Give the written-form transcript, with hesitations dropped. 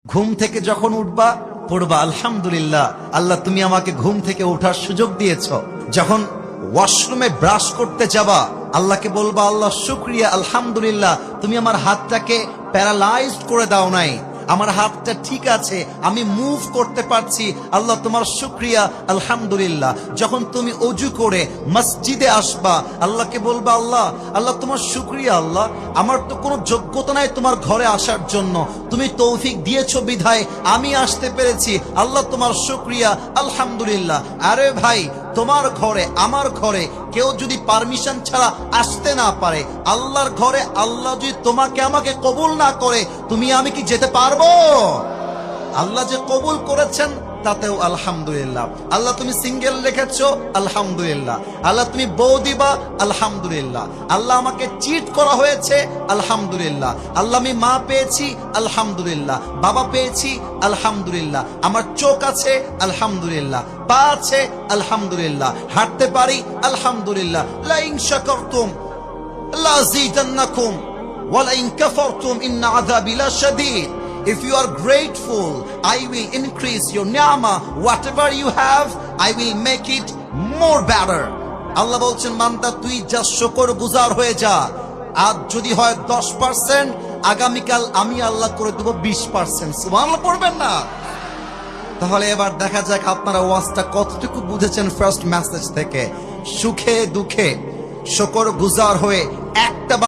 ঘুম থেকে যখন উঠবা পড়বা আলহামদুলিল্লাহ, আল্লাহ তুমি আমাকে ঘুম থেকে ওঠার সুযোগ দিয়েছ। যখন ওয়াশরুমে ব্রাশ করতে যাবা আল্লাহকে বলবা আল্লাহ শুকরিয়া, আলহামদুলিল্লাহ তুমি আমার হাতটাকে প্যারালাইজড করে দাও নাই, আমার হাতটা ঠিক আছে, আমি মুভ করতে পারছি, আল্লাহ তোমার শুকরিয়া আলহামদুলিল্লাহ। যখন তুমি অজু করে মসজিদে আসবা আল্লাহকে বলবা আল্লাহ আল্লাহ তোমার শুকরিয়া, আল্লাহ আমার তো কোনো যোগ্যতা নাই তোমার ঘরে আসার জন্য, তুমি তৌফিক দিয়েছো বিধায় আমি আসতে পেরেছি, আল্লাহ তোমার শুকরিয়া আলহামদুলিল্লাহ। আরে ভাই, তোমার ঘরে আমার ঘরে কেউ যদি পারমিশন ছাড়া আসতে না পারে, আল্লাহর ঘরে আল্লাহ যদি তোমাকে আমাকে কবুল না করে তুমি আমি কি যেতে পারবো? আল্লাহ যে কবুল করেছেন তাতেও আলহামদুলিল্লাহ। আল্লাহ তুমি সিঙ্গেল রেখেছো আলহামদুলিল্লাহ। আল্লাহ তুমি বউ দিবা আলহামদুলিল্লাহ। আল্লাহ আমাকে চিট করা হয়েছে আলহামদুলিল্লাহ। আল্লাহ আমি মা পেয়েছি আলহামদুলিল্লাহ, বাবা পেয়েছি আলহামদুলিল্লাহ, আমার চোখ আছে আলহামদুলিল্লাহ, পা আছে আলহামদুলিল্লাহ, হাঁটতে পারি আলহামদুলিল্লাহ। লা ইন শাকারতুম লাযীদান্নাকুম ওয়া লা ইন কাফারতুম ইন্না আযাবি লাশাদীদ। If you are grateful, I will increase your ni'mah. Whatever you have, I will make it more better. আল্লাহ বলছেন বান্দা তুই যা শুকরগুজার হয়ে যা। আজ যদি হয় 10%, আগামীকাল আমি আল্লাহ করে দেব 20%। সুবহানাল্লাহ পড়বেন না? তাহলে এবার দেখা যাক আপনারা ওয়াজটা কতটুকু বুঝেছেন ফার্স্ট মেসেজ থেকে। সুখে দুঃখে শুকরগুজার হয়ে একটা